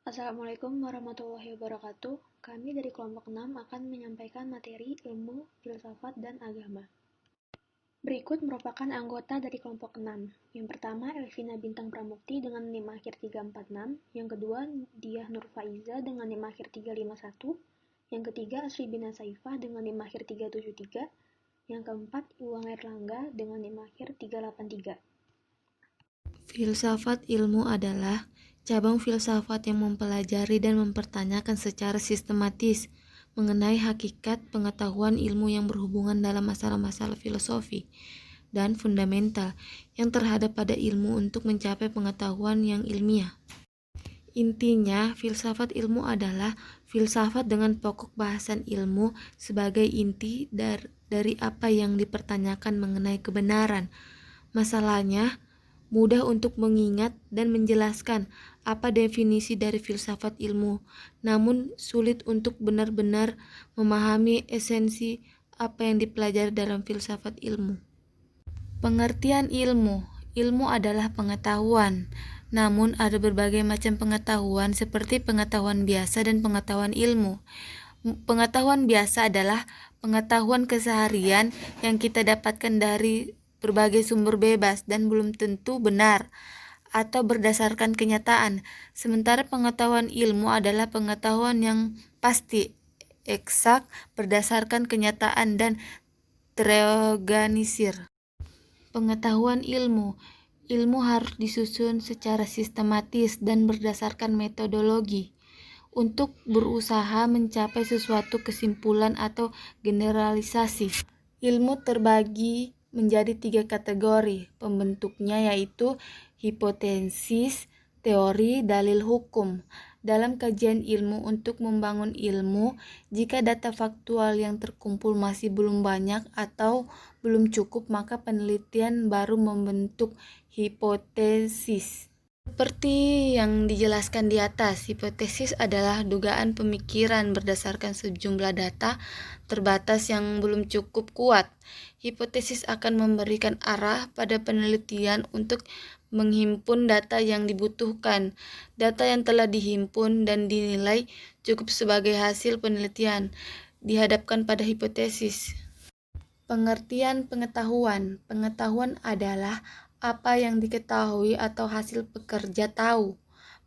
Assalamualaikum warahmatullahi wabarakatuh. Kami dari kelompok 6 akan menyampaikan materi ilmu, filsafat, dan agama. Berikut merupakan anggota dari kelompok 6. Yang pertama, Elvina Bintang Pramukti dengan NIM akhir 346. Yang kedua, Diah Nurfaiza dengan NIM akhir 351. Yang ketiga, Asri Bina Saifah dengan NIM akhir 373. Yang keempat, Iwang Erlangga dengan NIM akhir 383. Filsafat ilmu adalah cabang filsafat yang mempelajari dan mempertanyakan secara sistematis mengenai hakikat pengetahuan ilmu yang berhubungan dalam masalah-masalah filosofi dan fundamental yang terhadap pada ilmu untuk mencapai pengetahuan yang ilmiah. Intinya, filsafat ilmu adalah filsafat dengan pokok bahasan ilmu sebagai inti dari apa yang dipertanyakan mengenai kebenaran. Masalahnya, mudah untuk mengingat dan menjelaskan apa definisi dari filsafat ilmu, namun sulit untuk benar-benar memahami esensi apa yang dipelajari dalam filsafat ilmu. Pengertian ilmu. Ilmu adalah pengetahuan, namun ada berbagai macam pengetahuan seperti pengetahuan biasa dan pengetahuan ilmu. Pengetahuan biasa adalah pengetahuan keseharian yang kita dapatkan dari berbagai sumber bebas dan belum tentu benar atau berdasarkan kenyataan. Sementara pengetahuan ilmu adalah pengetahuan yang pasti, eksak, berdasarkan kenyataan dan terorganisir. Pengetahuan ilmu. Ilmu harus disusun secara sistematis dan berdasarkan metodologi untuk berusaha mencapai suatu kesimpulan atau generalisasi. Ilmu terbagi menjadi 3 kategori pembentuknya, yaitu hipotesis, teori, dalil hukum. Dalam kajian ilmu untuk membangun ilmu, jika data faktual yang terkumpul masih belum banyak atau belum cukup, maka penelitian baru membentuk hipotesis. Seperti yang dijelaskan di atas, hipotesis adalah dugaan pemikiran berdasarkan sejumlah data terbatas yang belum cukup kuat. Hipotesis akan memberikan arah pada penelitian untuk menghimpun data yang dibutuhkan. Data yang telah dihimpun dan dinilai cukup sebagai hasil penelitian dihadapkan pada hipotesis. Pengertian pengetahuan. Pengetahuan adalah apa yang diketahui atau hasil pekerja tahu.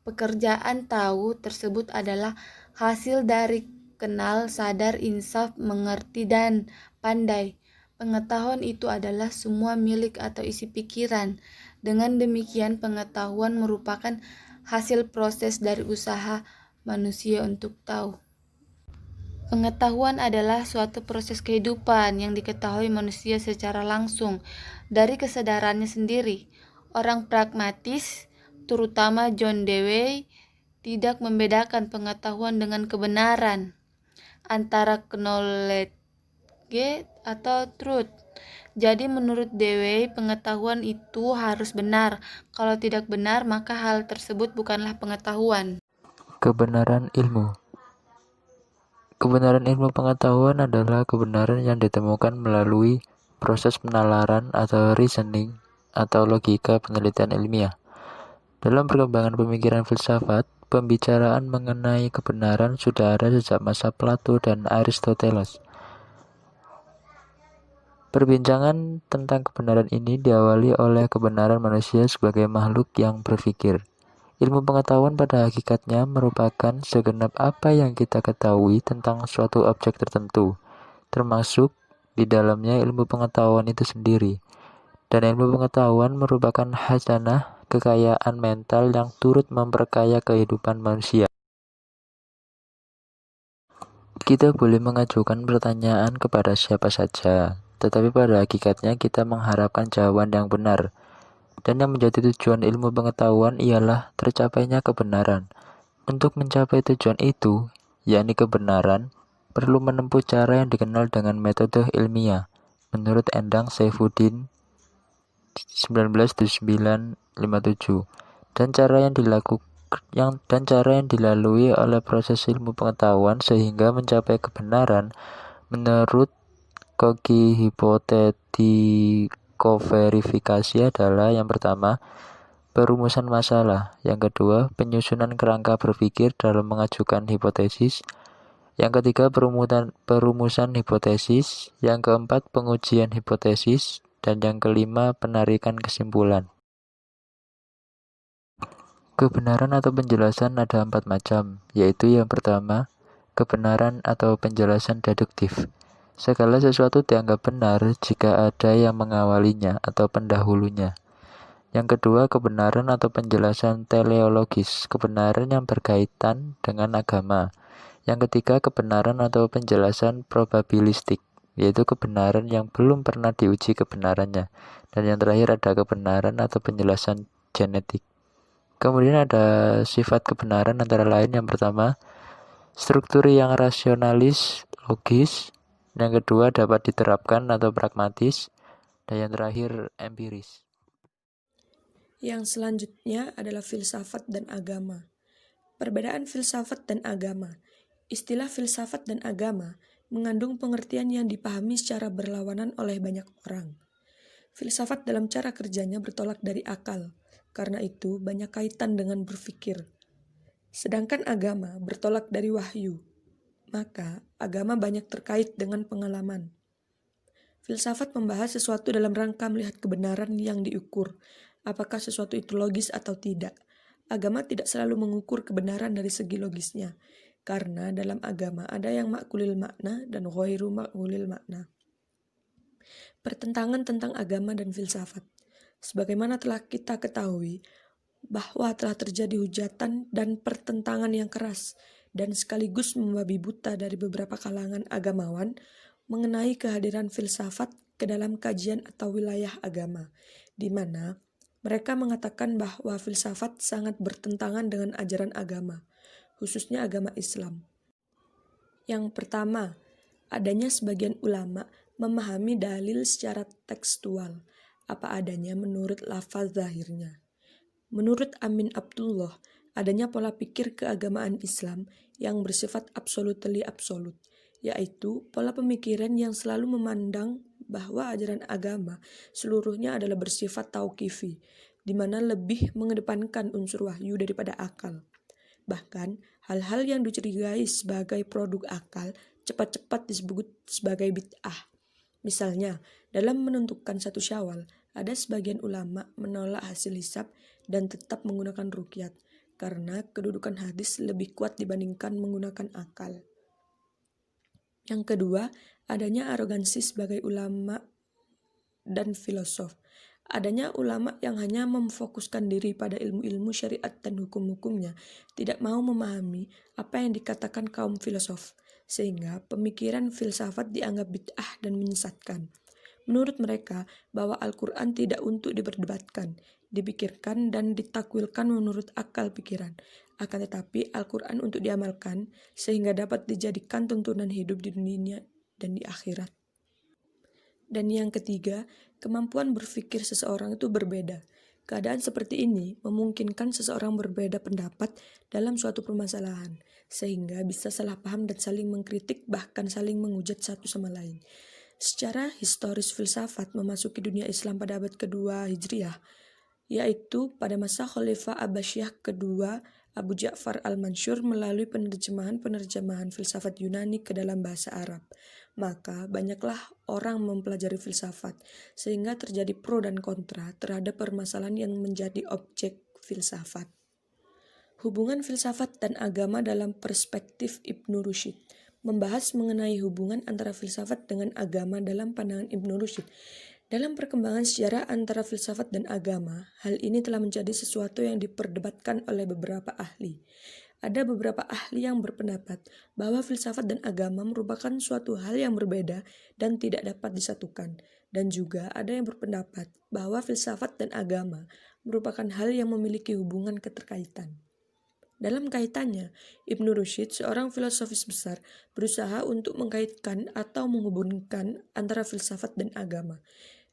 Pekerjaan tahu tersebut adalah hasil dari kenal, sadar, insaf, mengerti, dan pandai. Pengetahuan itu adalah semua milik atau isi pikiran. Dengan demikian, pengetahuan merupakan hasil proses dari usaha manusia untuk tahu. Pengetahuan adalah suatu proses kehidupan yang diketahui manusia secara langsung dari kesadarannya sendiri. Orang pragmatis, terutama John Dewey, tidak membedakan pengetahuan dengan kebenaran antara knowledge atau truth. Jadi menurut Dewey, pengetahuan itu harus benar. Kalau tidak benar, maka hal tersebut bukanlah pengetahuan. Kebenaran ilmu. Kebenaran ilmu pengetahuan adalah kebenaran yang ditemukan melalui proses penalaran atau reasoning atau logika penelitian ilmiah. Dalam perkembangan pemikiran filsafat, pembicaraan mengenai kebenaran sudah ada sejak masa Plato dan Aristoteles. Perbincangan tentang kebenaran ini diawali oleh kebenaran manusia sebagai makhluk yang berpikir. Ilmu pengetahuan pada hakikatnya merupakan segenap apa yang kita ketahui tentang suatu objek tertentu, termasuk di dalamnya ilmu pengetahuan itu sendiri. Dan ilmu pengetahuan merupakan khazanah kekayaan mental yang turut memperkaya kehidupan manusia. Kita boleh mengajukan pertanyaan kepada siapa saja, tetapi pada hakikatnya kita mengharapkan jawaban yang benar. Dan yang menjadi tujuan ilmu pengetahuan ialah tercapainya kebenaran. Untuk mencapai tujuan itu, yakni kebenaran, perlu menempuh cara yang dikenal dengan metode ilmiah, menurut Endang Saifuddin 1979-57, dan cara yang dilalui oleh proses ilmu pengetahuan sehingga mencapai kebenaran menurut koki hipotetiko verifikasi adalah yang pertama, perumusan masalah. Yang kedua, penyusunan kerangka berpikir dalam mengajukan hipotesis. Yang ketiga, perumusan hipotesis. Yang keempat, pengujian hipotesis. Dan yang kelima, penarikan kesimpulan. Kebenaran atau penjelasan ada 4 macam, yaitu yang pertama, kebenaran atau penjelasan deduktif. Segala sesuatu dianggap benar jika ada yang mengawalinya atau pendahulunya. Yang kedua, kebenaran atau penjelasan teleologis, kebenaran yang berkaitan dengan agama. Yang ketiga, kebenaran atau penjelasan probabilistik, yaitu kebenaran yang belum pernah diuji kebenarannya. Dan yang terakhir ada kebenaran atau penjelasan genetik. Kemudian ada sifat kebenaran antara lain yang pertama, struktur yang rasionalis, logis. Yang kedua, dapat diterapkan atau pragmatis. Dan yang terakhir, empiris. Yang selanjutnya adalah filsafat dan agama. Perbedaan filsafat dan agama. Istilah filsafat dan agama mengandung pengertian yang dipahami secara berlawanan oleh banyak orang. Filsafat dalam cara kerjanya bertolak dari akal, karena itu banyak kaitan dengan berpikir. Sedangkan agama bertolak dari wahyu, maka agama banyak terkait dengan pengalaman. Filsafat membahas sesuatu dalam rangka melihat kebenaran yang diukur, apakah sesuatu itu logis atau tidak. Agama tidak selalu mengukur kebenaran dari segi logisnya, karena dalam agama ada yang makulil makna dan ghairu makulil makna. Pertentangan tentang agama dan filsafat. Sebagaimana telah kita ketahui, bahwa telah terjadi hujatan dan pertentangan yang keras dan sekaligus membabi buta dari beberapa kalangan agamawan mengenai kehadiran filsafat ke dalam kajian atau wilayah agama, di mana mereka mengatakan bahwa filsafat sangat bertentangan dengan ajaran agama, khususnya agama Islam. Yang pertama, adanya sebagian ulama memahami dalil secara tekstual, apa adanya menurut lafaz zahirnya. Menurut Amin Abdullah, adanya pola pikir keagamaan Islam yang bersifat absolutely absolut, yaitu pola pemikiran yang selalu memandang bahwa ajaran agama seluruhnya adalah bersifat tauqifi, di mana lebih mengedepankan unsur wahyu daripada akal. Bahkan, hal-hal yang dicurigai sebagai produk akal cepat-cepat disebut sebagai bid'ah. Misalnya, dalam menentukan satu Syawal, ada sebagian ulama menolak hasil hisab dan tetap menggunakan ruqyat, karena kedudukan hadis lebih kuat dibandingkan menggunakan akal. Yang kedua, adanya arogansi sebagai ulama dan filosof. Adanya ulama yang hanya memfokuskan diri pada ilmu-ilmu syariat dan hukum-hukumnya, tidak mau memahami apa yang dikatakan kaum filosof, sehingga pemikiran filsafat dianggap bid'ah dan menyesatkan. Menurut mereka, bahwa Al-Quran tidak untuk diperdebatkan, dipikirkan dan ditakwilkan menurut akal pikiran. Akan tetapi Al-Quran untuk diamalkan, sehingga dapat dijadikan tuntunan hidup di dunia dan di akhirat. Dan yang ketiga, kemampuan berpikir seseorang itu berbeda. Keadaan seperti ini memungkinkan seseorang berbeda pendapat dalam suatu permasalahan, sehingga bisa salah paham dan saling mengkritik, bahkan saling menghujat satu sama lain. Secara historis filsafat memasuki dunia Islam pada abad kedua Hijriah, yaitu pada masa Khalifah Abbasiyah kedua Abu Ja'far al-Mansur melalui penerjemahan filsafat Yunani ke dalam bahasa Arab. Maka banyaklah orang mempelajari filsafat, sehingga terjadi pro dan kontra terhadap permasalahan yang menjadi objek filsafat. Hubungan filsafat dan agama dalam perspektif Ibnu Rushd. Membahas mengenai hubungan antara filsafat dengan agama dalam pandangan Ibnu Rushd. Dalam perkembangan sejarah antara filsafat dan agama, hal ini telah menjadi sesuatu yang diperdebatkan oleh beberapa ahli. Ada beberapa ahli yang berpendapat bahwa filsafat dan agama merupakan suatu hal yang berbeda dan tidak dapat disatukan. Dan juga ada yang berpendapat bahwa filsafat dan agama merupakan hal yang memiliki hubungan keterkaitan. Dalam kaitannya, Ibnu Rushd, seorang filosofis besar, berusaha untuk mengkaitkan atau menghubungkan antara filsafat dan agama.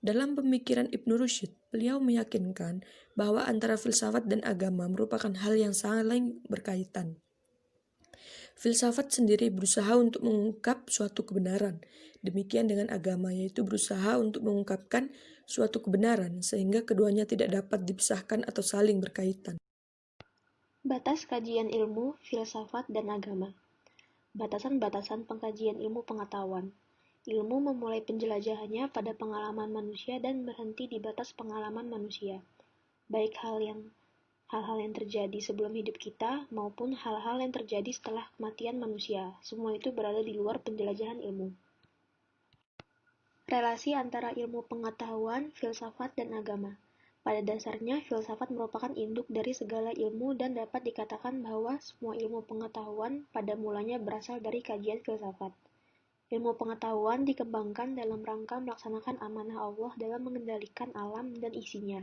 Dalam pemikiran Ibnu Rushd, beliau meyakinkan bahwa antara filsafat dan agama merupakan hal yang saling berkaitan. Filsafat sendiri berusaha untuk mengungkap suatu kebenaran. Demikian dengan agama, yaitu berusaha untuk mengungkapkan suatu kebenaran sehingga keduanya tidak dapat dipisahkan atau saling berkaitan. Batas kajian ilmu, filsafat, dan agama. Batasan-batasan pengkajian ilmu pengetahuan. Ilmu memulai penjelajahannya pada pengalaman manusia dan berhenti di batas pengalaman manusia, baik hal-hal yang terjadi sebelum hidup kita maupun hal-hal yang terjadi setelah kematian manusia. Semua itu berada di luar penjelajahan ilmu. Relasi antara ilmu pengetahuan, filsafat, dan agama. Pada dasarnya, filsafat merupakan induk dari segala ilmu dan dapat dikatakan bahwa semua ilmu pengetahuan pada mulanya berasal dari kajian filsafat. Ilmu pengetahuan dikembangkan dalam rangka melaksanakan amanah Allah dalam mengendalikan alam dan isinya.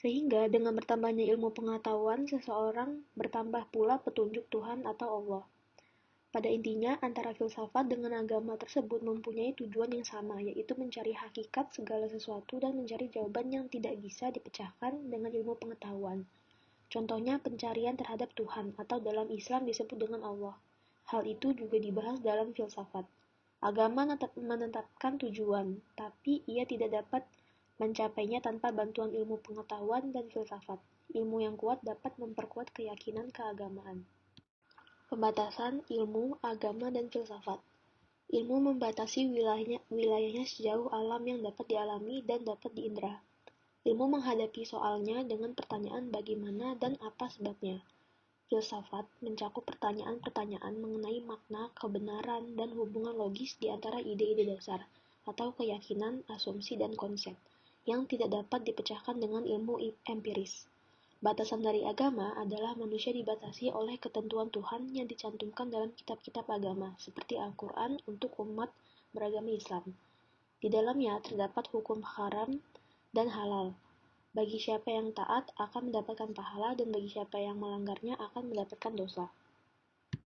Sehingga dengan bertambahnya ilmu pengetahuan, seseorang bertambah pula petunjuk Tuhan atau Allah. Pada intinya, antara filsafat dengan agama tersebut mempunyai tujuan yang sama, yaitu mencari hakikat segala sesuatu dan mencari jawaban yang tidak bisa dipecahkan dengan ilmu pengetahuan. Contohnya pencarian terhadap Tuhan, atau dalam Islam disebut dengan Allah. Hal itu juga dibahas dalam filsafat. Agama menetapkan tujuan, tapi ia tidak dapat mencapainya tanpa bantuan ilmu pengetahuan dan filsafat. Ilmu yang kuat dapat memperkuat keyakinan keagamaan. Pembatasan ilmu, agama, dan filsafat. Ilmu membatasi wilayahnya sejauh alam yang dapat dialami dan dapat diindra. Ilmu menghadapi soalnya dengan pertanyaan bagaimana dan apa sebabnya. Filsafat mencakup pertanyaan-pertanyaan mengenai makna, kebenaran, dan hubungan logis di antara ide-ide dasar, atau keyakinan, asumsi, dan konsep, yang tidak dapat dipecahkan dengan ilmu empiris. Batasan dari agama adalah manusia dibatasi oleh ketentuan Tuhan yang dicantumkan dalam kitab-kitab agama, seperti Al-Quran untuk umat beragama Islam. Di dalamnya terdapat hukum haram dan halal. Bagi siapa yang taat akan mendapatkan pahala dan bagi siapa yang melanggarnya akan mendapatkan dosa.